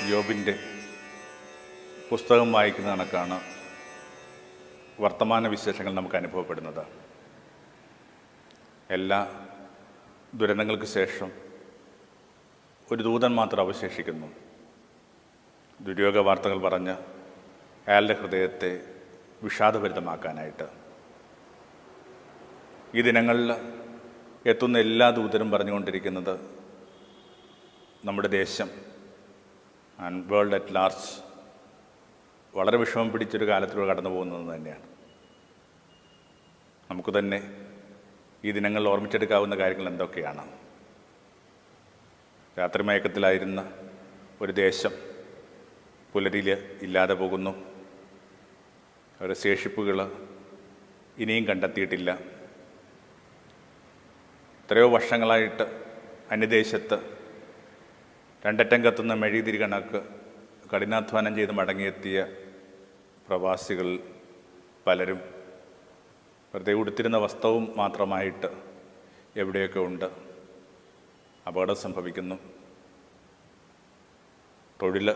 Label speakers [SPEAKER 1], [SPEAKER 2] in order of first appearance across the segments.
[SPEAKER 1] യോബിൻ്റെ പുസ്തകം വായിക്കുന്ന കണക്കാണ് വർത്തമാന വിശേഷങ്ങൾ നമുക്ക് അനുഭവപ്പെടുന്നത്. എല്ലാ ദുരന്തങ്ങൾക്ക് ശേഷം ഒരു ദൂതൻ മാത്രം അവശേഷിക്കുന്നു. ദുര്യോഗ വാർത്തകൾ പറഞ്ഞ് അയാളുടെ ഹൃദയത്തെ വിഷാദഭരിതമാക്കാനായിട്ട്. ഈ ദിനങ്ങളിൽ എത്തുന്ന എല്ലാ ദൂതരും പറഞ്ഞുകൊണ്ടിരിക്കുന്നത് നമ്മുടെ ദേശം ആൻഡ് വേൾഡ് അറ്റ് ലാർജ് വളരെ വിഷമം പിടിച്ചൊരു കാലത്തിലൂടെ കടന്നു പോകുന്നത് തന്നെയാണ്. നമുക്ക് തന്നെ ഈ ദിനങ്ങളിൽ ഓർമ്മിച്ചെടുക്കാവുന്ന കാര്യങ്ങൾ എന്തൊക്കെയാണ്? രാത്രി മയക്കത്തിലായിരുന്ന ഒരു ദേശം പുലരിയിൽ ഇല്ലാതെ പോകുന്നു. അവരുടെ ശേഷിപ്പുകൾ ഇനിയും കണ്ടെത്തിയിട്ടില്ല. എത്രയോ വർഷങ്ങളായിട്ട് അന്യദേശത്ത് രണ്ടറ്റം കത്തുന്ന മെഴുകുതിരി കണക്ക് കഠിനാധ്വാനം ചെയ്ത് മടങ്ങിയെത്തിയ പ്രവാസികൾ പലരും വെറുതെ ഉടുത്തിരുന്ന വസ്ത്രവും മാത്രമായിട്ട് എവിടെയൊക്കെ ഉണ്ട്. അപകടം സംഭവിക്കുന്നു. തൊഴിൽ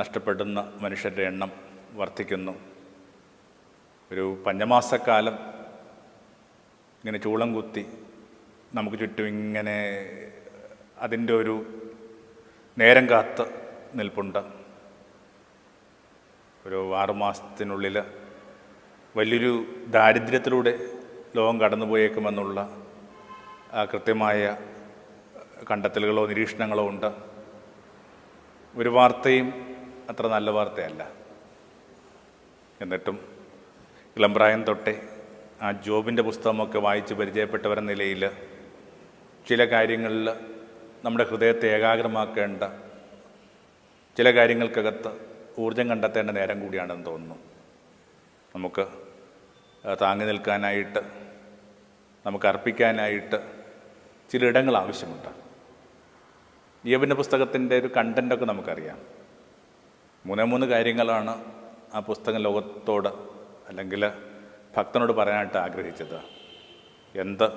[SPEAKER 1] നഷ്ടപ്പെടുന്ന മനുഷ്യരുടെ എണ്ണം വർദ്ധിക്കുന്നു. ഒരു പഞ്ഞമാസക്കാലം ഇങ്ങനെ ചൂളം കുത്തി നമുക്ക് ചുറ്റും ഇങ്ങനെ അതിൻ്റെ ഒരു നേരം കാത്ത് നിൽപ്പുണ്ട്. ഒരു 6 മാസത്തിനുള്ളിൽ വലിയൊരു ദാരിദ്ര്യത്തിലൂടെ ലോകം കടന്നുപോയേക്കുമെന്നുള്ള കൃത്യമായ കണ്ടെത്തലുകളോ നിരീക്ഷണങ്ങളോ ഉണ്ട്. ഒരു വാർത്തയും അത്ര നല്ല വാർത്തയല്ല. എന്നിട്ടും ഇളംപ്രായം തൊട്ടേ ആ ജോബിൻ്റെ പുസ്തകമൊക്കെ വായിച്ച് പരിചയപ്പെട്ടവരെന്ന നിലയിൽ ചില കാര്യങ്ങളിൽ നമ്മുടെ ഹൃദയത്തെ ഏകാഗ്രമാക്കേണ്ട, ചില കാര്യങ്ങൾക്കകത്ത് ഊർജം കണ്ടെത്തേണ്ട നേരം കൂടിയാണെന്ന് തോന്നുന്നു. നമുക്ക് താങ്ങി നിൽക്കാനായിട്ട്, നമുക്ക് അർപ്പിക്കാനായിട്ട് ചിലയിടങ്ങൾ ആവശ്യമുണ്ട്. യോബിൻ്റെ പുസ്തകത്തിൻ്റെ ഒരു കണ്ടൻ്റൊക്കെ നമുക്കറിയാം. 3 കാര്യങ്ങളാണ് ആ പുസ്തകം ലോകത്തോട് അല്ലെങ്കിൽ ഭക്തനോട് പറയാനായിട്ട് ആഗ്രഹിച്ചത്. എന്ത്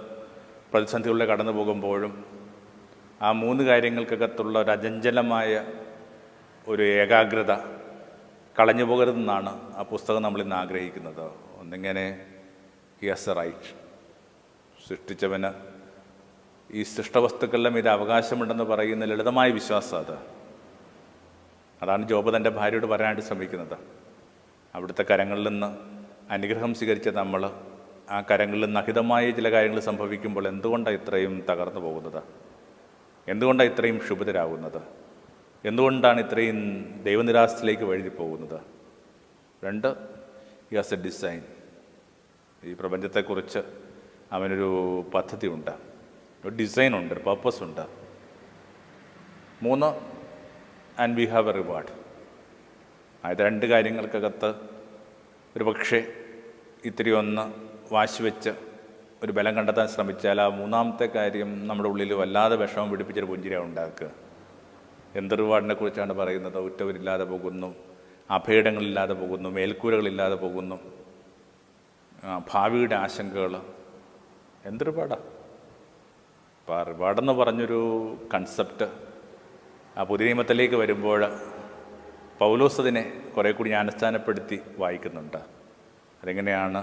[SPEAKER 1] പ്രതിസന്ധികളിലൂടെ കടന്നു പോകുമ്പോഴും ആ 3 കാര്യങ്ങൾക്കകത്തുള്ള ഒരു അചഞ്ചലമായ ഒരു ഏകാഗ്രത കളഞ്ഞു പോകരുതെന്നാണ് ആ പുസ്തകം നമ്മളിന്ന് ആഗ്രഹിക്കുന്നത്. ഒന്നിങ്ങനെ ഹി ഹാസ് എ റൈറ്റ്, സൃഷ്ടിച്ചവന് ഈ സൃഷ്ടവസ്തുക്കളുടെ മീതെ അവകാശമുണ്ടെന്ന് പറയുന്ന ലളിതമായ വിശ്വാസം അതാണ് ജോബ് തൻ്റെ ഭാര്യയോട് പറയാനായിട്ട് ശ്രമിക്കുന്നത്. അവിടുത്തെ കരങ്ങളിൽ നിന്ന് അനുഗ്രഹം സ്വീകരിച്ച നമ്മൾ ആ കരങ്ങളിൽ നിന്ന് അഹിതമായ ചില കാര്യങ്ങൾ സംഭവിക്കുമ്പോൾ എന്തുകൊണ്ടാണ് ഇത്രയും തകർന്നു പോകുന്നത്? എന്തുകൊണ്ടാണ് ഇത്രയും ക്ഷുഭിതരാകുന്നത്? എന്തുകൊണ്ടാണ് ഇത്രയും ദൈവനിരാശത്തിലേക്ക് വഴുതി പോകുന്നത്? 2, ഹി ഹാസ് എ ഡിസൈൻ. ഈ പ്രപഞ്ചത്തെക്കുറിച്ച് അവനൊരു പദ്ധതിയുണ്ട്, ഒരു ഡിസൈനുണ്ട്, ഒരു പർപ്പസുണ്ട്. 3, and we have A reward. ആയത് 2 കാര്യങ്ങൾക്കകത്ത് ഒരു പക്ഷേ ഇത്തിരി ഒന്ന് വാശിവെച്ച് ഒരു ബലം കണ്ടെത്താൻ ശ്രമിച്ചാൽ ആ 3ാമത്തെ കാര്യം നമ്മുടെ ഉള്ളിൽ വല്ലാതെ വിഷമം പിടിപ്പിച്ചൊരു പുഞ്ചിരിയാണ് ഉണ്ടാക്കുക. എന്ത് റിവാർഡിനെ കുറിച്ചാണ് പറയുന്നത്? ഉറ്റവരില്ലാതെ പോകുന്നു, അഭേടങ്ങളില്ലാതെ പോകുന്നു, മേൽക്കൂരകളില്ലാതെ പോകുന്നു, ഭാവിയുടെ ആശങ്കകൾ. എന്ത് റിവാർഡാണ്? അപ്പോൾ ആ റിവാർഡെന്ന് പറഞ്ഞൊരു കൺസെപ്റ്റ് ആ പുതിയ നിയമത്തിലേക്ക് വരുമ്പോൾ പൗലോസ് അതിനെ കുറേ കൂടി ജ്ഞാനസ്ഥാനപ്പെടുത്തി വായിക്കുന്നുണ്ട്. അതെങ്ങനെയാണ്?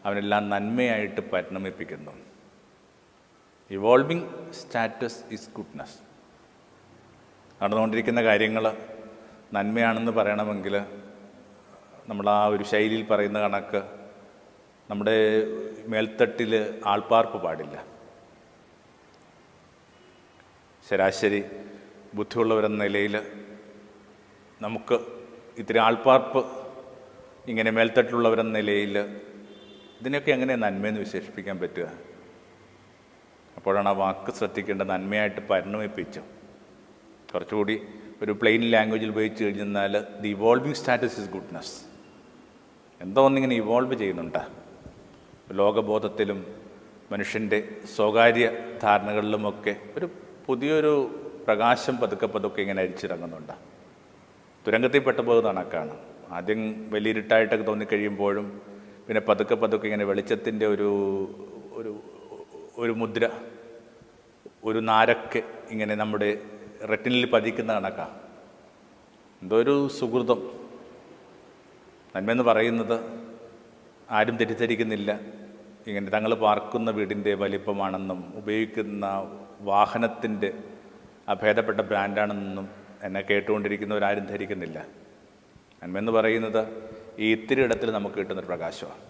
[SPEAKER 1] അവനെല്ലാം നന്മയായിട്ട് പരിണമിപ്പിക്കുന്നു. Evolving status is goodness. നടന്നുകൊണ്ടിരിക്കുന്ന കാര്യങ്ങൾ നന്മയാണെന്ന് പറയണമെങ്കിൽ നമ്മൾ ആ ഒരു ശൈലിയിൽ പറയുന്ന കണക്ക് നമ്മുടെ മേൽത്തട്ടിൽ ആൾപ്പാർപ്പ് പാടില്ല. ശരാശരി ബുദ്ധിയുള്ളവരെന്ന നിലയിൽ നമുക്ക് ഇത്തിരി ആൾപ്പാർപ്പ് ഇങ്ങനെ മേൽത്തട്ടിലുള്ളവരെന്ന നിലയിൽ ഇതിനൊക്കെ എങ്ങനെ നന്മയെന്ന് വിശേഷിപ്പിക്കാൻ പറ്റുക? അപ്പോഴാണ് ആ വാക്ക് ശ്രദ്ധിക്കേണ്ട. നന്മയായിട്ട് പരിണമിപ്പിച്ചു. കുറച്ചുകൂടി ഒരു പ്ലെയിൻ ലാംഗ്വേജിൽ ഉപയോഗിച്ച് കഴിഞ്ഞാൽ the evolving status is goodness. എന്തോ ഒന്നിങ്ങനെ ഇവോൾവ് ചെയ്യുന്നുണ്ട്. ലോകബോധത്തിലും മനുഷ്യൻ്റെ സ്വകാര്യ ധാരണകളിലുമൊക്കെ ഒരു പുതിയൊരു പ്രകാശം പതുക്കെ ഇങ്ങനെ അരിച്ചിറങ്ങുന്നുണ്ട്. തുരങ്കത്തിൽ പെട്ടുപോകുന്ന കണക്കാണ്. ആദ്യം വലിയിരുട്ടായിട്ടൊക്കെ തോന്നിക്കഴിയുമ്പോഴും പിന്നെ പതുക്കെ ഇങ്ങനെ വെളിച്ചത്തിൻ്റെ ഒരു മുദ്ര, ഒരു നാരക്ക് ഇങ്ങനെ നമ്മുടെ റെറ്റിനിൽ പതിക്കുന്ന കണക്കാണ്. എന്തോ ഒരു സുഹൃതം. നന്മയെന്ന് പറയുന്നത് ആരും തെറ്റിദ്ധരിക്കുന്നില്ല ഇങ്ങനെ തങ്ങൾ പാർക്കുന്ന വീടിൻ്റെ വലിപ്പമാണെന്നും ഉപയോഗിക്കുന്ന വാഹനത്തിൻ്റെ അഭേദപ്പെട്ട ബ്രാൻഡാണെന്നും എന്നെ കേട്ടുകൊണ്ടിരിക്കുന്നവരാരും ധരിക്കുന്നില്ല. നന്മയെന്ന് പറയുന്നത് ഈ ഇത്തിരി ഇടത്തിൽ നമുക്ക് കിട്ടുന്നൊരു പ്രകാശമാണ്.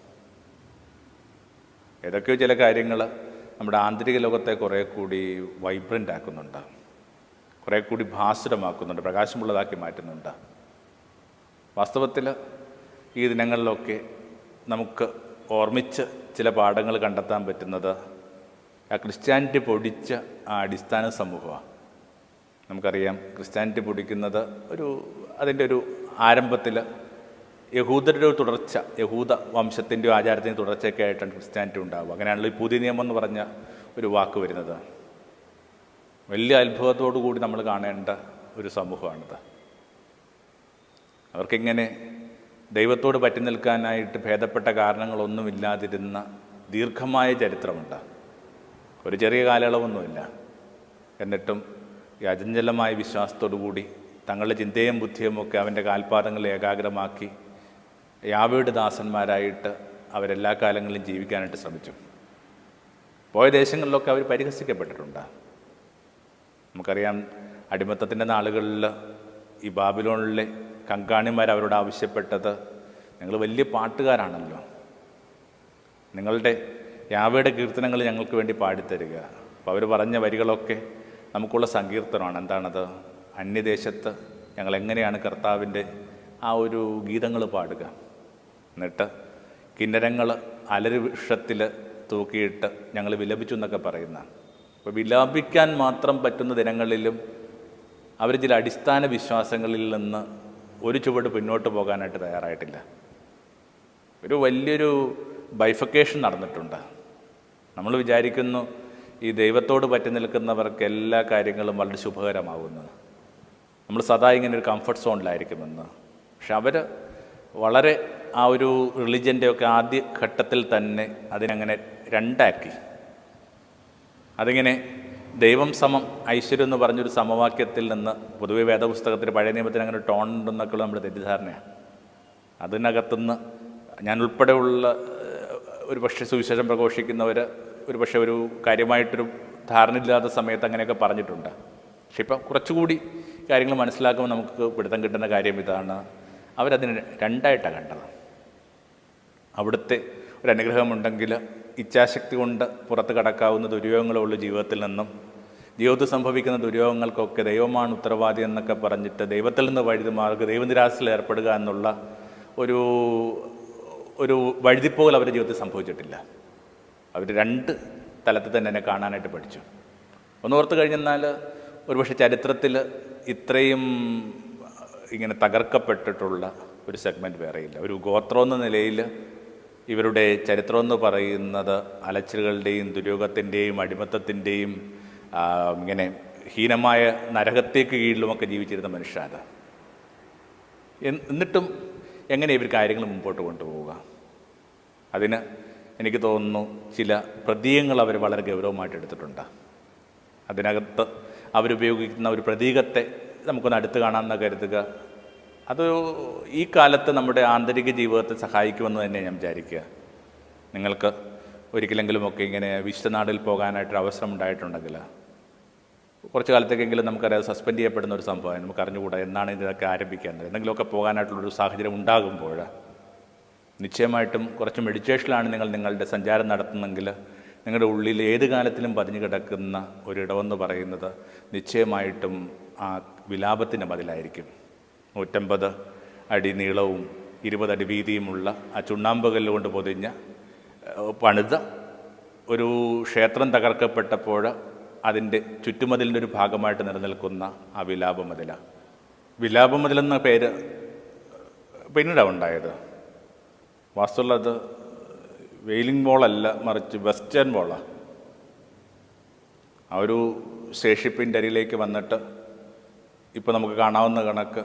[SPEAKER 1] ഏതൊക്കെയോ ചില കാര്യങ്ങൾ നമ്മുടെ ആന്തരിക ലോകത്തെ കുറേ കൂടി വൈബ്രൻ്റ് ആക്കുന്നുണ്ട്, കുറേ കൂടി ഭാസുരമാക്കുന്നുണ്ട്, പ്രകാശമുള്ളതാക്കി മാറ്റുന്നുണ്ട്. വാസ്തവത്തിൽ ഈ ദിനങ്ങളിലൊക്കെ നമുക്ക് ഓർമ്മിച്ച് ചില പാഠങ്ങൾ കണ്ടെത്താൻ പറ്റുന്നത് ആ ക്രിസ്ത്യാനിറ്റി പൊടിച്ച ആ അടിസ്ഥാന സമൂഹമാണ്. നമുക്കറിയാം, ക്രിസ്ത്യാനിറ്റി പൊടിക്കുന്നത് അതിൻ്റെ ഒരു ആരംഭത്തിൽ യഹൂദരുടെ ഒരു തുടർച്ച, യഹൂദ വംശത്തിൻ്റെയോ ആചാരത്തിൻ്റെ തുടർച്ചയൊക്കെ ആയിട്ടാണ് ക്രിസ്ത്യാനിറ്റി ഉണ്ടാവുക. അങ്ങനെയാണല്ലോ ഈ പുതിയ നിയമം എന്ന് പറഞ്ഞ ഒരു വാക്ക് വരുന്നത്. വലിയ അത്ഭുതത്തോടു കൂടി നമ്മൾ കാണേണ്ട ഒരു സമൂഹമാണിത്. അവർക്കിങ്ങനെ ദൈവത്തോട് പറ്റി നിൽക്കാനായിട്ട് ഭേദപ്പെട്ട കാരണങ്ങളൊന്നുമില്ലാതിരുന്ന ദീർഘമായ ചരിത്രമുണ്ട്. ഒരു ചെറിയ കാലയളവൊന്നുമില്ല. എന്നിട്ടും ഈ അചഞ്ചലമായ വിശ്വാസത്തോടു കൂടി തങ്ങളുടെ ചിന്തയും ബുദ്ധിയും ഒക്കെ അവൻ്റെ കാൽപാദങ്ങളെ ഏകാഗ്രമാക്കി യാവയുടെ ദാസന്മാരായിട്ട് അവരെല്ലാ കാലങ്ങളിലും ജീവിക്കാനായിട്ട് ശ്രമിച്ചു. പോയ ദേശങ്ങളിലൊക്കെ അവർ പരിഹസിക്കപ്പെട്ടിട്ടുണ്ട്. നമുക്കറിയാം, അടിമത്തത്തിൻ്റെ നാളുകളിൽ ഈ ബാബിലോണിലെ കങ്കാണിമാർ അവരോട് ആവശ്യപ്പെട്ടത്, നിങ്ങൾ വലിയ പാട്ടുകാരാണല്ലോ, നിങ്ങളുടെ യാവയുടെ കീർത്തനങ്ങൾ ഞങ്ങൾക്ക് വേണ്ടി പാടിത്തരിക. അപ്പോൾ അവർ പറഞ്ഞ വരികളൊക്കെ നമുക്കുള്ള സങ്കീർത്തനമാണ്. എന്താണത്? അന്യദേശത്ത് ഞങ്ങൾ എങ്ങനെയാണ് കർത്താവിൻ്റെ ആ ഒരു ഗീതങ്ങൾ പാടുക, എന്നിട്ട് കിന്നരങ്ങൾ അലരി വൃക്ഷത്തിൽ തൂക്കിയിട്ട് ഞങ്ങൾ വിലപിച്ചു എന്നൊക്കെ പറയുന്ന. അപ്പോൾ വിലാപിക്കാൻ മാത്രം പറ്റുന്ന ദിനങ്ങളിലും അവർ ചില അടിസ്ഥാന വിശ്വാസങ്ങളിൽ നിന്ന് ഒരു ചുവട് പിന്നോട്ട് പോകാനായിട്ട് തയ്യാറായിട്ടില്ല. ഒരു വലിയൊരു ബൈഫക്കേഷൻ നടന്നിട്ടുണ്ട്. നമ്മൾ വിചാരിക്കുന്നു ഈ ദൈവത്തോട് പറ്റി നിൽക്കുന്നവർക്ക് എല്ലാ കാര്യങ്ങളും വളരെ ശുഭകരമാകുന്നത്, നമ്മൾ സദാ ഇങ്ങനെ ഒരു കംഫർട്ട് സോണിലായിരിക്കുമെന്ന്. പക്ഷെ അവർ വളരെ ആ ഒരു റിലിജൻ്റെയൊക്കെ ആദ്യ ഘട്ടത്തിൽ തന്നെ അതിനങ്ങനെ രണ്ടാക്കി. അതിങ്ങനെ ദൈവം സമം ഐശ്വര്യം എന്ന് പറഞ്ഞൊരു സമവാക്യത്തിൽ നിന്ന്, പൊതുവെ വേദപുസ്തകത്തിൽ പഴയ നിയമത്തിന് അങ്ങനെ ടോൺ ഉണ്ടെന്നൊക്കെയുള്ള നമ്മുടെ തെറ്റിദ്ധാരണയാണ്. അതിനകത്തുനിന്ന് ഞാൻ ഉൾപ്പെടെയുള്ള ഒരു പക്ഷേ സുവിശേഷം പ്രഘോഷിക്കുന്നവർ ഒരു പക്ഷേ ഒരു കാര്യമായിട്ടൊരു ധാരണയില്ലാത്ത സമയത്ത് അങ്ങനെയൊക്കെ പറഞ്ഞിട്ടുണ്ട്. പക്ഷെ ഇപ്പം കുറച്ചുകൂടി കാര്യങ്ങൾ മനസ്സിലാക്കുമ്പോൾ നമുക്ക് പിടുത്തം കിട്ടുന്ന കാര്യം ഇതാണ്, അവരതിന് രണ്ടായിട്ടാണ് കണ്ടത്. അവിടുത്തെ ഒരു അനുഗ്രഹമുണ്ടെങ്കിൽ ഇച്ഛാശക്തി കൊണ്ട് പുറത്ത് കടക്കാവുന്ന ദുര്യോഗങ്ങളുള്ള ജീവിതത്തിൽ നിന്നും ജീവിതത്തിൽ സംഭവിക്കുന്ന ദുര്യോഗങ്ങൾക്കൊക്കെ ദൈവമാണ് ഉത്തരവാദി എന്നൊക്കെ പറഞ്ഞിട്ട് ദൈവത്തിൽ നിന്ന് വഴുതി മാറുക, ദൈവനിരാശയിൽ ഏർപ്പെടുക എന്നുള്ള ഒരു വഴുതിപ്പോകൽ അവരുടെ ജീവിതത്തിൽ സംഭവിച്ചിട്ടില്ല. അവർ രണ്ട് തലത്തിൽ തന്നെ എന്നെ കാണാനായിട്ട് പഠിച്ചു. ഒന്നോർത്ത് കഴിഞ്ഞെന്നാൽ ഒരുപക്ഷെ ചരിത്രത്തിൽ ഇത്രയും ഇങ്ങനെ തകർക്കപ്പെട്ടിട്ടുള്ള ഒരു സെഗ്മെൻറ്റ് വേറെയില്ല. ഒരു ഗോത്രം എന്ന നിലയിൽ ഇവരുടെ ചരിത്രമെന്ന് പറയുന്നത് അലച്ചിലുകളുടെയും ദുര്യോഗത്തിൻ്റെയും അടിമത്തത്തിൻ്റെയും ഇങ്ങനെ ഹീനമായ നരകത്തേക്ക് കീഴിലുമൊക്കെ ജീവിച്ചിരുന്ന മനുഷ്യരാണ്. എന്നിട്ടും എങ്ങനെ ഇവർ കാര്യങ്ങൾ മുമ്പോട്ട് കൊണ്ടുപോവുക? അതിന് എനിക്ക് തോന്നുന്നു ചില പ്രതീകങ്ങൾ അവർ വളരെ ഗൗരവമായിട്ട് എടുത്തിട്ടുണ്ട്. അതിനകത്ത് അവരുപയോഗിക്കുന്ന ഒരു പ്രതീകത്തെ നമുക്കൊന്ന് അടുത്ത് കാണാമെന്ന് കരുതുക. അത് ഈ കാലത്ത് നമ്മുടെ ആന്തരിക ജീവിതത്തെ സഹായിക്കുമെന്ന് തന്നെ ഞാൻ വിചാരിക്കുക. നിങ്ങൾക്ക് ഒരിക്കലെങ്കിലുമൊക്കെ ഇങ്ങനെ വിശ്വനാടിൽ പോകാനായിട്ടൊരു അവസരം ഉണ്ടായിട്ടുണ്ടെങ്കിൽ കുറച്ച് കാലത്തേക്കെങ്കിലും നമുക്കറിയാം സസ്പെൻഡ് ചെയ്യപ്പെടുന്ന ഒരു സംഭവം, നമുക്ക് അറിഞ്ഞുകൂടാ എന്നാണ് ഇതൊക്കെ ആരംഭിക്കുന്നത്. എന്തെങ്കിലുമൊക്കെ പോകാനായിട്ടുള്ളൊരു സാഹചര്യം ഉണ്ടാകുമ്പോൾ നിശ്ചയമായിട്ടും കുറച്ച് മെഡിറ്റേഷനിലാണ് നിങ്ങളുടെ സഞ്ചാരം നടത്തുന്നെങ്കിൽ നിങ്ങളുടെ ഉള്ളിൽ ഏത് കാലത്തിലും പതിഞ്ഞു കിടക്കുന്ന ഒരിടമെന്ന് പറയുന്നത് നിശ്ചയമായിട്ടും ആ വിലാപത്തിൻ്റെ മതിലായിരിക്കും. 150 അടി നീളവും 20 അടി വീതിയുമുള്ള ആ ചുണ്ണാമ്പുകല്ല് കൊണ്ട് പൊതിഞ്ഞ പണിത ഒരു ക്ഷേത്രം തകർക്കപ്പെട്ടപ്പോൾ അതിൻ്റെ ചുറ്റുമതിലിൻ്റെ ഒരു ഭാഗമായിട്ട് നിലനിൽക്കുന്ന ആ വിലാപമതിലാണ്. വിലാപമതിലെന്ന പേര് പിന്നീടാണ് ഉണ്ടായത്. വാസ്തവത്തിൽ അത് വെയിലിംഗ് വാളല്ല, മറിച്ച് വെസ്റ്റേൺ വാളാണ്. ആ ഒരു ശേഷിപ്പിൻ്റെ അരിയിലേക്ക് വന്നിട്ട് ഇപ്പോൾ നമുക്ക് കാണാവുന്ന കണക്ക്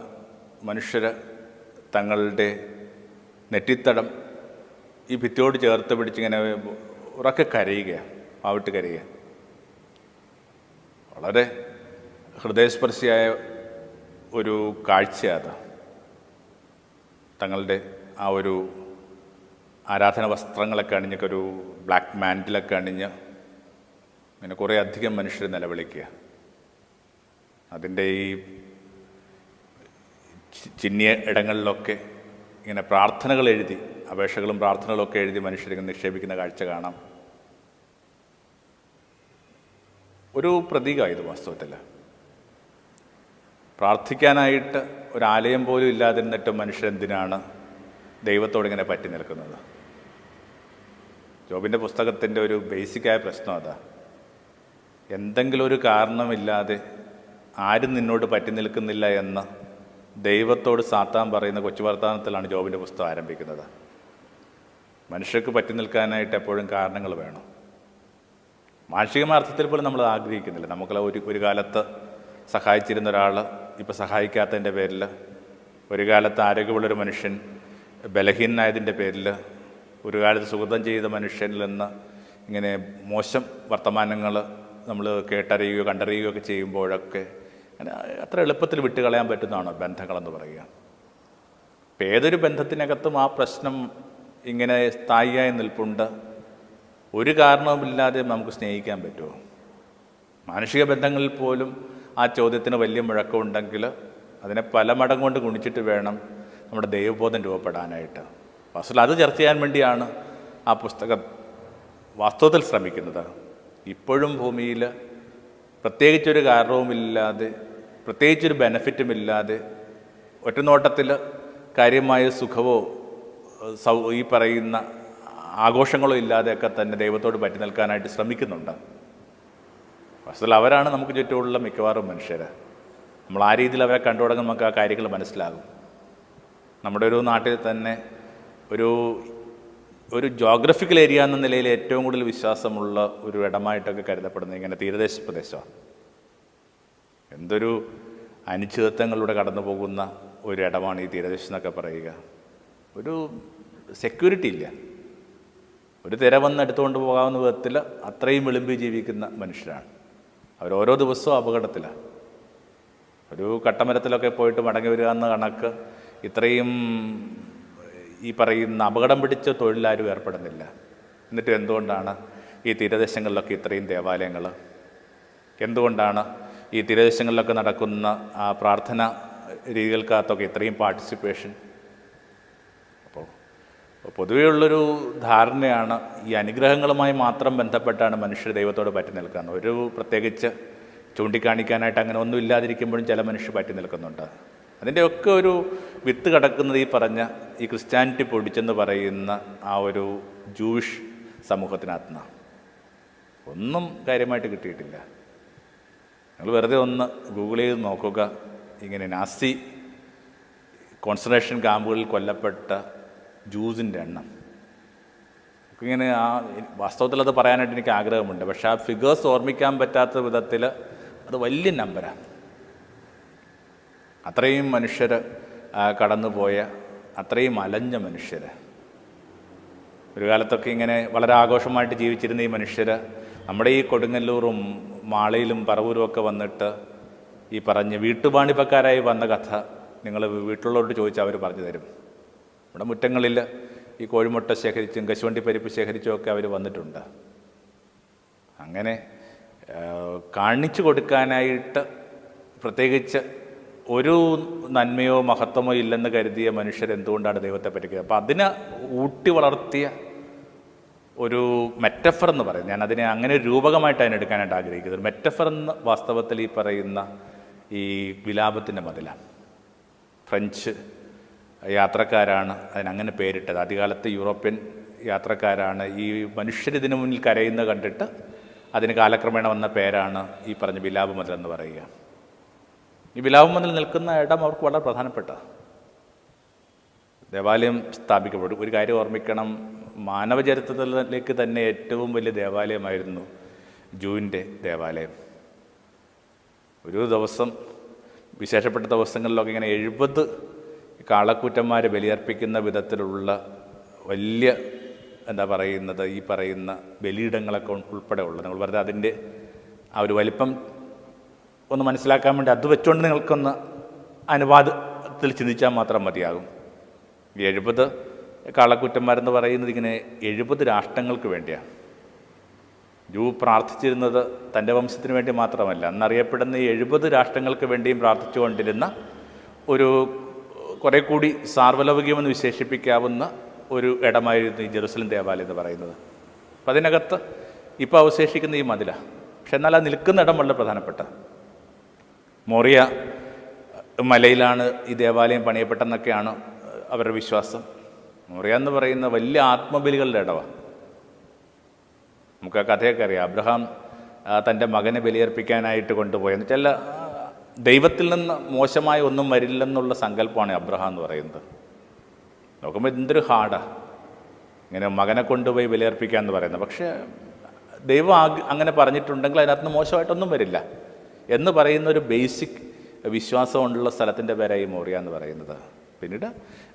[SPEAKER 1] മനുഷ്യർ തങ്ങളുടെ നെറ്റിത്തടം ഈ ഭിത്തിയോട് ചേർത്ത് പിടിച്ചിങ്ങനെ ഉറക്കെ കരയുകയാണ്, പാവിട്ട് കരയുക. വളരെ ഹൃദയസ്പർശിയായ ഒരു കാഴ്ചയാണ്. തങ്ങളുടെ ആ ഒരു ആരാധന വസ്ത്രങ്ങളൊക്കെ അണിഞ്ഞൊക്കെ ഒരു ബ്ലാക്ക് മാൻറ്റിലൊക്കെ അണിഞ്ഞ് ഇങ്ങനെ കുറേ അധികം മനുഷ്യർ നിലവിളിക്കുക. അതിൻ്റെ ഈ ചിഹ്നിയ ഇടങ്ങളിലൊക്കെ ഇങ്ങനെ പ്രാർത്ഥനകൾ എഴുതി, അപേക്ഷകളും പ്രാർത്ഥനകളൊക്കെ എഴുതി മനുഷ്യരിങ്ങനെ നിക്ഷേപിക്കുന്ന കാഴ്ച കാണാം. ഒരു പ്രതീകമാണ് ഇത് വാസ്തവത്തിൽ. പ്രാർത്ഥിക്കാനായിട്ട് ഒരാലയം പോലും ഇല്ലാതിരുന്നിട്ട് മനുഷ്യരെന്തിനാണ് ദൈവത്തോടിങ്ങനെ പറ്റി നിൽക്കുന്നത്? ജോബിൻ്റെ പുസ്തകത്തിൻ്റെ ഒരു ബേസിക്കായ പ്രശ്നം അതാ. എന്തെങ്കിലും ഒരു കാരണമില്ലാതെ ആരും നിന്നോട് പറ്റി നിൽക്കുന്നില്ല എന്ന് ദൈവത്തോട് സാത്താൻ പറയുന്ന കൊച്ചു വർത്തമാനത്തിലാണ് ജോബിൻ്റെ പുസ്തകം ആരംഭിക്കുന്നത്. മനുഷ്യർക്ക് പറ്റി നിൽക്കാനായിട്ട് എപ്പോഴും കാരണങ്ങൾ വേണം. മാനുഷികമായ അർത്ഥത്തിൽ പോലും നമ്മൾ ആഗ്രഹിക്കുന്നില്ല. നമുക്കുള്ള ഒരു കാലത്ത് സഹായിച്ചിരുന്ന ഒരാൾ ഇപ്പോൾ സഹായിക്കാത്തതിൻ്റെ പേരിൽ, ഒരു കാലത്ത് ആരോഗ്യമുള്ളൊരു മനുഷ്യൻ ബലഹീനനായതിൻ്റെ പേരിൽ, ഒരു കാലത്ത് സുഹൃതം ചെയ്ത മനുഷ്യനിൽ നിന്ന് ഇങ്ങനെ മോശം വർത്തമാനങ്ങൾ നമ്മൾ കേട്ടറിയുകയോ കണ്ടറിയുകയോ ഒക്കെ ചെയ്യുമ്പോഴൊക്കെ അങ്ങനെ അത്ര എളുപ്പത്തിൽ വിട്ടുകളയാൻ പറ്റുന്നതാണോ ബന്ധങ്ങളെന്ന് പറയുക? ഇപ്പം ഏതൊരു ബന്ധത്തിനകത്തും ആ പ്രശ്നം ഇങ്ങനെ സ്ഥായിയായി നിൽപ്പുണ്ട്. ഒരു കാരണവുമില്ലാതെ നമുക്ക് സ്നേഹിക്കാൻ പറ്റുമോ? മാനുഷിക ബന്ധങ്ങളിൽ പോലും ആ ചോദ്യത്തിന് വലിയ മുഴക്കമുണ്ടെങ്കിൽ അതിനെ പല മടങ്ങ് കൊണ്ട് ഗുണിച്ചിട്ട് വേണം നമ്മുടെ ദൈവബോധം രൂപപ്പെടാനായിട്ട്. വാസ്തവത്തിൽ അത് ചർച്ച ചെയ്യാൻ വേണ്ടിയാണ് ആ പുസ്തകം വാസ്തവത്തിൽ ശ്രമിക്കുന്നത്. ഇപ്പോഴും ഭൂമിയിൽ പ്രത്യേകിച്ചൊരു കാരണവുമില്ലാതെ, പ്രത്യേകിച്ചൊരു ബെനഫിറ്റുമില്ലാതെ, ഒറ്റനോട്ടത്തിൽ കാര്യമായ സുഖമോ ഈ പറയുന്ന ആഘോഷങ്ങളോ ഇല്ലാതെയൊക്കെ തന്നെ ദൈവത്തോട് പറ്റി നിൽക്കാനായിട്ട് ശ്രമിക്കുന്നുണ്ട്. വാസ്തവത്തിൽ അവരാണ് നമുക്ക് ചുറ്റുമുള്ള മിക്കവാറും മനുഷ്യർ. നമ്മൾ ആ രീതിയിൽ അവരെ കണ്ടു തുടങ്ങുമ്പോൾ നമുക്ക് ആ കാര്യങ്ങൾ മനസ്സിലാകും. നമ്മുടെ ഒരു നാട്ടിൽ തന്നെ ഒരു ജോഗ്രഫിക്കൽ ഏരിയ എന്ന നിലയിൽ ഏറ്റവും കൂടുതൽ വിശ്വാസമുള്ള ഒരു ഇടമായിട്ടൊക്കെ കരുതപ്പെടുന്നത് ഇങ്ങനെ തീരദേശ പ്രദേശമാണ്. എന്തൊരു അനിശ്ചിതത്വങ്ങളിലൂടെ കടന്നു പോകുന്ന ഒരു ഇടമാണ് ഈ തീരദേശം എന്നൊക്കെ പറയുക. ഒരു സെക്യൂരിറ്റി ഇല്ല. ഒരു തിര വന്ന് എടുത്തുകൊണ്ട് പോകാവുന്ന വിധത്തിൽ അത്രയും വിളിമ്പി ജീവിക്കുന്ന മനുഷ്യരാണ്. അവരോരോ ദിവസവും അപകടത്തിലാണ്. ഒരു കട്ടമരത്തിലൊക്കെ പോയിട്ട് മടങ്ങി വരിക എന്ന കണക്ക് ഇത്രയും ഈ പറയുന്ന അപകടം പിടിച്ച തൊഴിലാരും ഏർപ്പെടുന്നില്ല. എന്നിട്ട് എന്തുകൊണ്ടാണ് ഈ തീരദേശങ്ങളിലൊക്കെ ഇത്രയും ദേവാലയങ്ങൾ? എന്തുകൊണ്ടാണ് ഈ തീരദേശങ്ങളിലൊക്കെ നടക്കുന്ന ആ പ്രാർത്ഥന രീതികൾക്കകത്തൊക്കെ ഇത്രയും പാർട്ടിസിപ്പേഷൻ? അപ്പോൾ പൊതുവെയുള്ളൊരു ധാരണയാണ് ഈ അനുഗ്രഹങ്ങളുമായി മാത്രം ബന്ധപ്പെട്ടാണ് മനുഷ്യർ ദൈവത്തോട് പറ്റി നിൽക്കുന്നത്. ഒരു പ്രത്യേകിച്ച് ചൂണ്ടിക്കാണിക്കാനായിട്ട് അങ്ങനെ ഒന്നും ഇല്ലാതിരിക്കുമ്പോഴും ചില മനുഷ്യർ പറ്റി നിൽക്കുന്നുണ്ട്. അതിൻ്റെയൊക്കെ ഒരു വിത്ത് കിടക്കുന്നത് ഈ പറഞ്ഞ ഈ ക്രിസ്ത്യാനിറ്റി പൊടിച്ചെന്ന് പറയുന്ന ആ ഒരു ജൂയിഷ് സമൂഹത്തിനകത്തുനിന്ന്. ഒന്നും കാര്യമായിട്ട് കിട്ടിയിട്ടില്ല. നിങ്ങൾ വെറുതെ ഒന്ന് ഗൂഗിൾ ചെയ്ത് നോക്കുക. ഇങ്ങനെ നാസി കോൺസെൻട്രേഷൻ ക്യാമ്പുകളിൽ കൊല്ലപ്പെട്ട ജൂസിൻ്റെ എണ്ണം. ഇങ്ങനെ വാസ്തവത്തിൽ അത് പറയാനായിട്ട് എനിക്ക് ആഗ്രഹമുണ്ട്. പക്ഷേ ആ ഫിഗേഴ്സ് ഓർമ്മിക്കാൻ പറ്റാത്ത വിധത്തിൽ അത് വലിയ നമ്പറാണ്. അത്രയും മനുഷ്യർ കടന്നുപോയ, അത്രയും അലഞ്ഞ മനുഷ്യർ. ഒരു കാലത്തൊക്കെ ഇങ്ങനെ വളരെ ആഘോഷമായിട്ട് ജീവിച്ചിരുന്ന ഈ മനുഷ്യർ നമ്മുടെ ഈ കൊടുങ്ങല്ലൂറും മാളയിലും പറവൂരും ഒക്കെ വന്നിട്ട് ഈ പറഞ്ഞ് വീട്ടുപാണിപ്പക്കാരായി വന്ന കഥ നിങ്ങൾ വീട്ടിലുള്ളവരോട് ചോദിച്ചാൽ അവർ പറഞ്ഞു തരും. നമ്മുടെ മുറ്റങ്ങളിൽ ഈ കോഴിമുട്ട ശേഖരിച്ചും കശുവണ്ടി പരിപ്പ് ശേഖരിച്ചും ഒക്കെ അവർ വന്നിട്ടുണ്ട്. അങ്ങനെ കാണിച്ചു കൊടുക്കാനായിട്ട് പ്രത്യേകിച്ച് ഒരു നന്മയോ മഹത്വമോ ഇല്ലെന്ന് കരുതിയ മനുഷ്യരെന്തുകൊണ്ടാണ് ദൈവത്തെ പറ്റിക്കുക? അപ്പോൾ അതിനെ ഊട്ടി വളർത്തിയ ഒരു മെറ്റഫർ എന്ന് പറയും. ഞാൻ അതിനെ അങ്ങനെ ഒരു രൂപകമായിട്ട് അതിനെടുക്കാനായിട്ട് ആഗ്രഹിക്കുന്നത്. മെറ്റഫർ എന്ന് വാസ്തവത്തിൽ ഈ പറയുന്ന ഈ വിലാപത്തിൻ്റെ മതിലാണ്. ഫ്രഞ്ച് യാത്രക്കാരാണ് അതിനങ്ങനെ പേരിട്ടത്. ആദ്യകാലത്ത് യൂറോപ്യൻ യാത്രക്കാരാണ് ഈ മനുഷ്യരിതിനു മുന്നിൽ കരയുന്നത് കണ്ടിട്ട് അതിന് കാലക്രമേണ വന്ന പേരാണ് ഈ പറഞ്ഞ വിലാപ മതിൽ എന്ന് പറയുക. ഈ വിലാപ മതിൽ നിൽക്കുന്ന ഇടം അവർക്ക് വളരെ പ്രധാനപ്പെട്ട ദേവാലയം സ്ഥാപിക്കപ്പെടും. ഒരു കാര്യം ഓർമ്മിക്കണം, മാനവചരിത്രത്തിലേക്ക് തന്നെ ഏറ്റവും വലിയ ദേവാലയമായിരുന്നു ജൂവിൻ്റെ ദേവാലയം. ഒരു ദിവസം, വിശേഷപ്പെട്ട ദിവസങ്ങളിലൊക്കെ ഇങ്ങനെ 70 കാളക്കൂറ്റന്മാരെ ബലിയർപ്പിക്കുന്ന വിധത്തിലുള്ള വലിയ ഈ പറയുന്ന ബലിയിടങ്ങളൊക്കെ ഉൾപ്പെടെ ഉള്ളത്. നിങ്ങൾ വെറുതെ അതിൻ്റെ ആ ഒരു വലിപ്പം ഒന്ന് മനസ്സിലാക്കാൻ വേണ്ടി അത് വെച്ചുകൊണ്ട് നിങ്ങൾക്കൊന്ന് അനുവാദത്തിൽ ചിന്തിച്ചാൽ മാത്രം മതിയാകും. ഈ 70 കാളക്കുറ്റന്മാരെന്ന് പറയുന്നത് ഇങ്ങനെ 70 രാഷ്ട്രങ്ങൾക്ക് വേണ്ടിയാണ്. പ്രാർത്ഥിച്ചിരുന്നത് തൻ്റെ വംശത്തിന് വേണ്ടി മാത്രമല്ല, അന്നറിയപ്പെടുന്ന ഈ 70 രാഷ്ട്രങ്ങൾക്ക് വേണ്ടിയും പ്രാർത്ഥിച്ചുകൊണ്ടിരുന്ന ഒരു കുറേ കൂടി സാർവലൗകികമെന്ന് വിശേഷിപ്പിക്കാവുന്ന ഒരു ഇടമായിരുന്നു ഈ ജെറുസലേം ദേവാലയം എന്ന് പറയുന്നത്. അപ്പം അതിനകത്ത് ഇപ്പോൾ അവശേഷിക്കുന്ന ഈ മതിലാണ്. പക്ഷെ എന്നാൽ ആ നിൽക്കുന്ന ഇടം വളരെ പ്രധാനപ്പെട്ട മോറിയ മലയിലാണ് ഈ ദേവാലയം പണിയപ്പെട്ടെന്നൊക്കെയാണ് അവരുടെ വിശ്വാസം. മോറിയ എന്ന് പറയുന്ന വലിയ ആത്മബലികളുടെ ഇടമാണ്. നമുക്ക് ആ കഥയൊക്കെ അറിയാം. അബ്രഹാം തൻ്റെ മകനെ ബലിയർപ്പിക്കാനായിട്ട് കൊണ്ടുപോയെന്ന് വെച്ചാൽ ദൈവത്തിൽ നിന്ന് മോശമായ ഒന്നും വരില്ലെന്നുള്ള സങ്കല്പമാണ് അബ്രഹാം എന്ന് പറയുന്നത്. നോക്കുമ്പോൾ എന്തൊരു ഹാർഡാണ് ഇങ്ങനെ മകനെ കൊണ്ടുപോയി ബലിയർപ്പിക്കുക എന്ന് പറയുന്നത്. പക്ഷേ ദൈവം അങ്ങനെ പറഞ്ഞിട്ടുണ്ടെങ്കിൽ അതിനകത്ത് മോശമായിട്ടൊന്നും വരില്ല എന്ന് പറയുന്ന ഒരു ബേസിക് വിശ്വാസമുള്ള സ്ഥലത്തിൻ്റെ പേരായി മോറിയ എന്ന് പറയുന്നത്. പിന്നീട്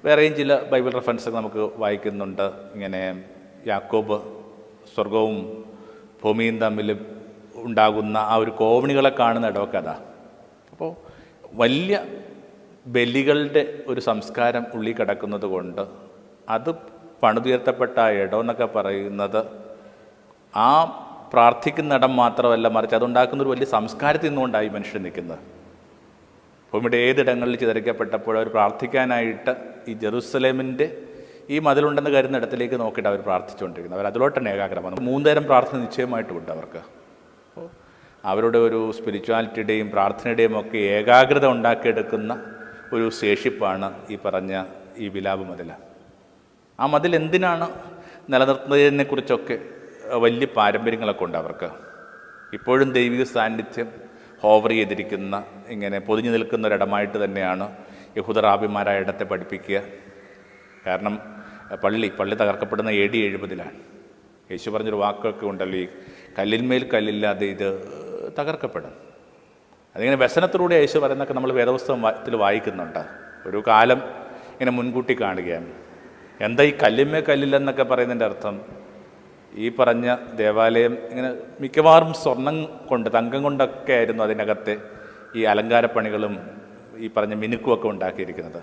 [SPEAKER 1] വേറെയും ചില ബൈബിൾ റെഫറൻസ് നമുക്ക് വായിക്കുന്നുണ്ട്. ഇങ്ങനെ യാക്കോബ് സ്വർഗവും ഭൂമിയും തമ്മിൽ ഉണ്ടാകുന്ന ആ ഒരു കോവണികളെ കാണുന്ന ഇടമൊക്കെ അതാ. അപ്പോൾ വലിയ ബലികളുടെ ഒരു സംസ്കാരം ഉള്ളിൽ കിടക്കുന്നത് കൊണ്ട് അത് പണിതുയർത്തപ്പെട്ട ആ ഇടം എന്നൊക്കെ പറയുന്നത് ആ പ്രാർത്ഥിക്കുന്ന ഇടം മാത്രമല്ല, മറിച്ച് അതുണ്ടാക്കുന്നൊരു വലിയ സംസ്കാരത്തിൽ നിന്നുകൊണ്ടായി മനുഷ്യൻ നിൽക്കുന്നത്. ഭൂമിയുടെ ഏതിടങ്ങളിൽ ചിതറിക്കപ്പെട്ടപ്പോൾ അവർ പ്രാർത്ഥിക്കാനായിട്ട് ഈ ജെറുസലേമിൻ്റെ ഈ മതിലുണ്ടെന്ന് കരുതുന്ന ഇടത്തിലേക്ക് നോക്കിയിട്ട് അവർ പ്രാർത്ഥിച്ചുകൊണ്ടിരിക്കുന്നത്. അവർ അതിലോട്ട് തന്നെ ഏകാഗ്രമാണ്. 3 നേരം പ്രാർത്ഥന നിശ്ചയമായിട്ടുമുണ്ട് അവർക്ക്. അപ്പോൾ അവരുടെ ഒരു സ്പിരിച്വാലിറ്റിയുടെയും പ്രാർത്ഥനയുടെയും ഒക്കെ ഏകാഗ്രത ഉണ്ടാക്കിയെടുക്കുന്ന ഒരു ശേഷിപ്പാണ് ഈ പറഞ്ഞ ഈ വിലാപ മതിൽ. ആ മതിൽ എന്തിനാണ് നിലനിർത്തുന്നതിനെക്കുറിച്ചൊക്കെ വലിയ പാരമ്പര്യങ്ങളൊക്കെ ഉണ്ട് അവർക്ക്. ഇപ്പോഴും ദൈവിക സാന്നിധ്യം ഹോവർ ചെയ്തിരിക്കുന്ന ഇങ്ങനെ പൊതിഞ്ഞു നിൽക്കുന്ന ഒരിടമായിട്ട് തന്നെയാണ് യഹൂദ റാബിമാരായ ഇടത്തെ പഠിപ്പിക്കുക. കാരണം പള്ളി തകർക്കപ്പെടുന്ന AD 70-ലാണ്. യേശു പറഞ്ഞൊരു വാക്കൊക്കെ ഉണ്ടല്ലോ, ഈ കല്ലിന്മേൽ കല്ലില്ലാതെ ഇത് തകർക്കപ്പെടും. അതിങ്ങനെ വ്യസനത്തിലൂടെ യേശു പറയുന്നതൊക്കെ നമ്മൾ വേദപുസ്തകത്തിൽ വായിക്കുന്നുണ്ട്. ഒരു കാലം ഇങ്ങനെ മുൻകൂട്ടി കാണുകയാണ്. എന്താ ഈ കല്ലിന്മേൽ കല്ലില്ലെന്നൊക്കെ പറയുന്നതിൻ്റെ അർത്ഥം? ഈ പറഞ്ഞ ദേവാലയം ഇങ്ങനെ മിക്കവാറും സ്വർണം കൊണ്ട്, തങ്കം കൊണ്ടൊക്കെ ആയിരുന്നു അതിനകത്തെ ഈ അലങ്കാരപ്പണികളും ഈ പറഞ്ഞ മിനുക്കുമൊക്കെ ഉണ്ടാക്കിയിരിക്കുന്നത്.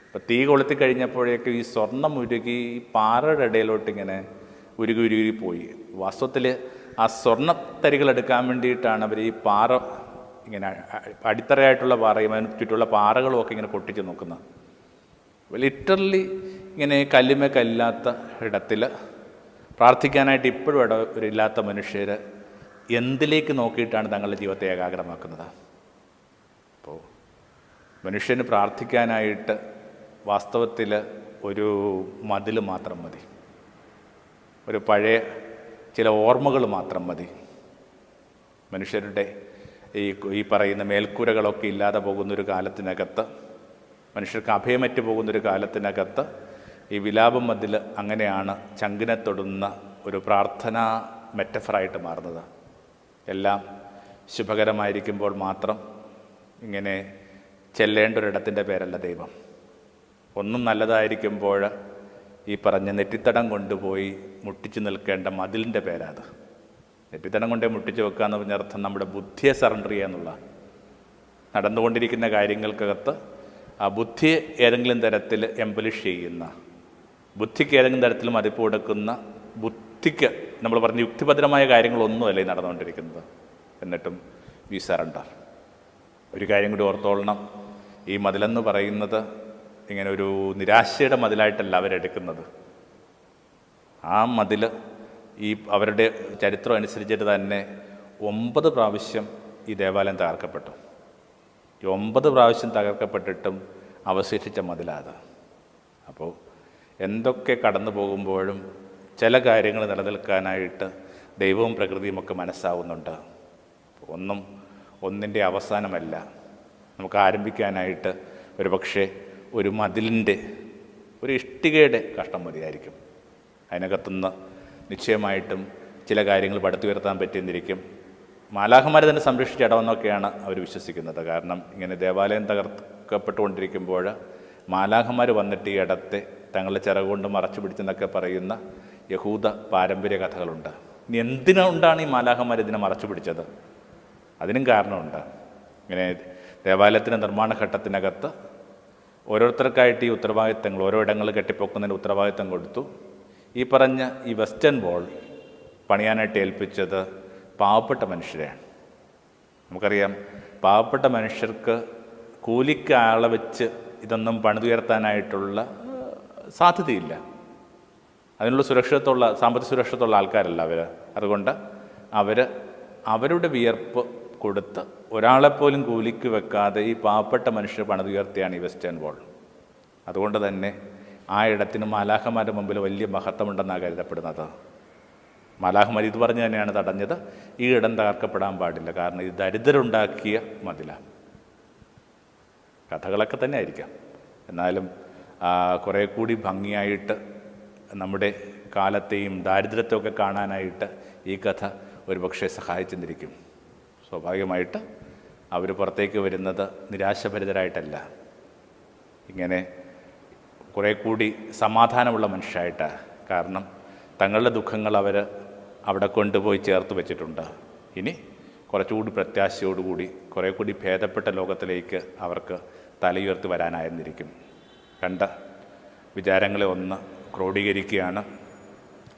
[SPEAKER 1] അപ്പോൾ തീ കൊളുത്തി കഴിഞ്ഞപ്പോഴേക്കും ഈ സ്വർണം ഉരുകി ഈ പാറയുടെ ഇടയിലോട്ട് ഇങ്ങനെ ഉരുകി പോയി. വാസ്തവത്തിൽ ആ സ്വർണ്ണത്തരികൾ എടുക്കാൻ വേണ്ടിയിട്ടാണ് അവർ ഈ പാറ ഇങ്ങനെ അടിത്തറയായിട്ടുള്ള പാറയും അതിന് ചുറ്റുള്ള പാറകളും ഒക്കെ ഇങ്ങനെ പൊട്ടിച്ച് നോക്കുന്നത്. ലിറ്ററലി ഇങ്ങനെ കല്ലുമേ കല്ലാത്ത ഇടത്തിൽ പ്രാർത്ഥിക്കാനായിട്ട് ഇപ്പോഴും ഇടവരില്ലാത്ത മനുഷ്യർ എന്തിലേക്ക് നോക്കിയിട്ടാണ് തങ്ങളുടെ ജീവിതത്തെ ഏകാഗ്രമാക്കുന്നത്? അപ്പോൾ മനുഷ്യന് പ്രാർത്ഥിക്കാനായിട്ട് വാസ്തവത്തിൽ ഒരു മതിൽ മാത്രം മതി, ഒരു പഴയ ചില ഓർമ്മകൾ മാത്രം മതി. മനുഷ്യരുടെ ഈ പറയുന്ന മേൽക്കൂരകളൊക്കെ ഇല്ലാതെ പോകുന്നൊരു കാലത്തിനകത്ത്, മനുഷ്യർക്ക് അഭയമറ്റ് പോകുന്നൊരു കാലത്തിനകത്ത് ഈ വിലാപം മതിൽ അങ്ങനെയാണ് ചങ്കിനെ തൊടുന്ന ഒരു പ്രാർത്ഥനാ മെറ്റഫറായിട്ട് മാറുന്നത്. എല്ലാം ശുഭകരമായിരിക്കുമ്പോൾ മാത്രം ഇങ്ങനെ ചെല്ലേണ്ട ഒരിടത്തിൻ്റെ പേരല്ല ദൈവം. ഒന്നും നല്ലതായിരിക്കുമ്പോൾ ഈ പറഞ്ഞ നെറ്റിത്തടം കൊണ്ടുപോയി മുട്ടിച്ച് നിൽക്കേണ്ട മതിലിൻ്റെ പേരാത്. നെറ്റിത്തടം കൊണ്ടേ മുട്ടിച്ച് വെക്കുക എന്ന് പറഞ്ഞ അർത്ഥം നമ്മുടെ ബുദ്ധിയെ സറണ്ടർ ചെയ്യുക എന്നുള്ള. നടന്നുകൊണ്ടിരിക്കുന്ന കാര്യങ്ങൾക്കകത്ത് ആ ബുദ്ധിയെ ഏതെങ്കിലും തരത്തിൽ എംബലിഷ് ചെയ്യുന്ന, ബുദ്ധിക്ക് ഏതെങ്കിലും തരത്തിൽ മതിപ്പ് കൊടുക്കുന്ന, ബുദ്ധിക്ക് നമ്മൾ പറഞ്ഞ യുക്തിഭദ്രമായ കാര്യങ്ങളൊന്നുമല്ല ഈ നടന്നുകൊണ്ടിരിക്കുന്നത്. എന്നിട്ടും വി സറണ്ടർ. ഒരു കാര്യം കൂടി ഓർത്തോളണം, ഈ മതിലെന്ന് പറയുന്നത് ഇങ്ങനെ ഒരു നിരാശയുടെ മതിലായിട്ടല്ല അവരെടുക്കുന്നത്. ആ മതിൽ ഈ അവരുടെ ചരിത്രം അനുസരിച്ചിട്ട് തന്നെ 9 പ്രാവശ്യം ഈ ദേവാലയം തകർക്കപ്പെട്ടു. ഈ 9 പ്രാവശ്യം തകർക്കപ്പെട്ടിട്ടും അവശേഷിച്ച മതിലാണ്. അപ്പോൾ എന്തൊക്കെ കടന്നു പോകുമ്പോഴും ചില കാര്യങ്ങൾ നിലനിൽക്കാനായിട്ട് ദൈവവും പ്രകൃതിയുമൊക്കെ മനസ്സാവുന്നുണ്ട്. ഒന്നിൻ്റെ അവസാനമല്ല. നമുക്ക് ആരംഭിക്കാനായിട്ട് ഒരു പക്ഷേ ഒരു മതിലിൻ്റെ, ഒരു ഇഷ്ടികയുടെ കഷ്ടം മതിയായിരിക്കും. അതിനകത്തുനിന്ന് നിശ്ചയമായിട്ടും ചില കാര്യങ്ങൾ പടുത്തുയർത്താൻ പറ്റിയെന്നിരിക്കും. മാലാഖമാരെ തന്നെ സംരക്ഷിച്ച ഇടമെന്നൊക്കെയാണ് അവർ വിശ്വസിക്കുന്നത്. കാരണം ഇങ്ങനെ ദേവാലയം തകർക്കപ്പെട്ടുകൊണ്ടിരിക്കുമ്പോൾ മാലാഖമാർ വന്നിട്ട് ഈ ഇടത്തെ തങ്ങളുടെ ചിറകുകൊണ്ട് മറച്ചു പിടിച്ചെന്നൊക്കെ പറയുന്ന യഹൂദ പാരമ്പര്യ കഥകളുണ്ട്. ഇനി എന്തിനുകൊണ്ടാണ് ഈ മാലാഖമാർ ഇതിനെ മറച്ചു പിടിച്ചത്? അതിനും കാരണമുണ്ട്. ഇങ്ങനെ ദേവാലയത്തിൻ്റെ നിർമ്മാണ ഘട്ടത്തിനകത്ത് ഓരോരുത്തർക്കായിട്ട് ഈ ഉത്തരവാദിത്തങ്ങൾ ഓരോ ഇടങ്ങൾ കെട്ടിപ്പൊക്കുന്നതിന് ഉത്തരവാദിത്തം കൊടുത്തു. ഈ പറഞ്ഞ ഈ വെസ്റ്റേൺ വാൾ പണിയാനായിട്ട് ഏൽപ്പിച്ചത് പാവപ്പെട്ട മനുഷ്യരെയാണ്. നമുക്കറിയാം, പാവപ്പെട്ട മനുഷ്യർക്ക് കൂലിക്ക് ആളെ വെച്ച് ഇതൊന്നും പണിതുയർത്താനായിട്ടുള്ള സാധ്യതയില്ല. അതിനുള്ള സുരക്ഷിതത്വമുള്ള സാമ്പത്തിക സുരക്ഷിതത്വമുള്ള ആൾക്കാരല്ല അവർ. അതുകൊണ്ട് അവരുടെ വിയർപ്പ് കൊടുത്ത് ഒരാളെപ്പോലും കൂലിക്ക് വെക്കാതെ ഈ പാവപ്പെട്ട മനുഷ്യർ പണിതുയർത്തിയാണ് ഈ വെസ്റ്റേൺ വാൾ. അതുകൊണ്ട് തന്നെ ആ ഇടത്തിന് മാലാഖമാരുടെ മുമ്പിൽ വലിയ മഹത്വമുണ്ടെന്നാണ് കരുതപ്പെടുന്നത്. മാലാഖമാർ ഇത് പറഞ്ഞ് തന്നെയാണ് തടഞ്ഞത്, ഈ ഇടം തകർക്കപ്പെടാൻ പാടില്ല, കാരണം ഇത് ദരിദ്രരുണ്ടാക്കിയ മതിലാണ്. കഥകളൊക്കെ തന്നെ ആയിരിക്കാം, എന്നാലും കുറേ കൂടി ഭംഗിയായിട്ട് നമ്മുടെ കാലത്തെയും ദാരിദ്ര്യത്തെയൊക്കെ കാണാനായിട്ട് ഈ കഥ ഒരുപക്ഷെ സഹായിച്ചെന്നിരിക്കും. സ്വാഭാവികമായിട്ട് അവർ പുറത്തേക്ക് വരുന്നത് നിരാശഭരിതരായിട്ടല്ല, ഇങ്ങനെ കുറേ കൂടി സമാധാനമുള്ള മനുഷ്യരായിട്ടാണ്. കാരണം തങ്ങളുടെ ദുഃഖങ്ങൾ അവർ അവിടെ കൊണ്ടുപോയി ചേർത്ത് വെച്ചിട്ടുണ്ട്. ഇനി കുറച്ചുകൂടി പ്രത്യാശയോടുകൂടി കുറേ കൂടി ഭേദപ്പെട്ട ലോകത്തിലേക്ക് അവർക്ക് തലയുയർത്തി വരാനായിരുന്നിരിക്കും. കണ്ട വിചാരങ്ങളെ ഒന്ന് ക്രോഡീകരിക്കുകയാണ്.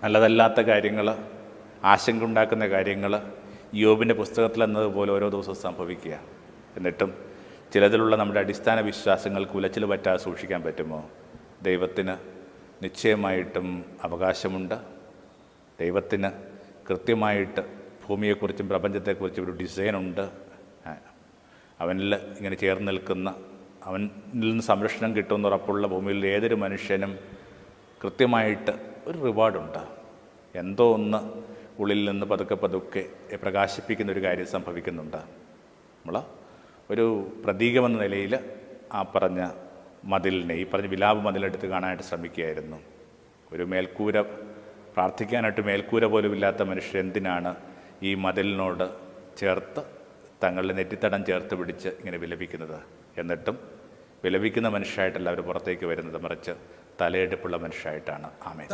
[SPEAKER 1] നല്ലതല്ലാത്ത കാര്യങ്ങൾ, ആശങ്ക ഉണ്ടാക്കുന്ന കാര്യങ്ങൾ യോബിൻ്റെ പുസ്തകത്തിൽ എന്നതുപോലെ ഓരോ ദിവസവും സംഭവിക്കുക. എന്നിട്ടും ചിലതിലുള്ള നമ്മുടെ അടിസ്ഥാന വിശ്വാസങ്ങൾക്ക് ഉലച്ചിൽ പറ്റാതെ സൂക്ഷിക്കാൻ പറ്റുമോ? ദൈവത്തിന് നിശ്ചയമായിട്ടും അവകാശമുണ്ട്. ദൈവത്തിന് കൃത്യമായിട്ട് ഭൂമിയെക്കുറിച്ചും പ്രപഞ്ചത്തെക്കുറിച്ചും ഒരു ഡിസൈനുണ്ട്. അവനിൽ ഇങ്ങനെ ചേർന്ന് നിൽക്കുന്ന, അവനിൽ നിന്ന് സംരക്ഷണം കിട്ടുമെന്ന് ഉറപ്പുള്ള ഭൂമിയിൽ ഏതൊരു മനുഷ്യനും കൃത്യമായിട്ട് ഒരു റിവാർഡുണ്ട്. എന്തോ ഒന്ന് ഉള്ളിൽ നിന്ന് പതുക്കെ പതുക്കെ പ്രകാശിപ്പിക്കുന്ന ഒരു കാര്യം സംഭവിക്കുന്നുണ്ട്. നമ്മൾ ഒരു പ്രതീകമെന്ന നിലയിൽ ആ പറഞ്ഞ മതിലിനെ, ഈ പറഞ്ഞ വിലാപ മതിലെടുത്ത് കാണാനായിട്ട് ശ്രമിക്കുകയായിരുന്നു. ഒരു മേൽക്കൂര, പ്രാർത്ഥിക്കാനായിട്ട് മേൽക്കൂര പോലും ഇല്ലാത്ത മനുഷ്യർ എന്തിനാണ് ഈ മതിലിനോട് ചേർത്ത് തങ്ങളുടെ നെറ്റിത്തടം ചേർത്ത് പിടിച്ച് ഇങ്ങനെ വിലപിക്കുന്നത്? എന്നിട്ടും വിലപിക്കുന്ന മനുഷ്യരായിട്ടല്ല അവർ പുറത്തേക്ക് വരുന്നത്, മറിച്ച് തലയെടുപ്പുള്ള മനുഷ്യരായിട്ടാണ്. ആമേൻ.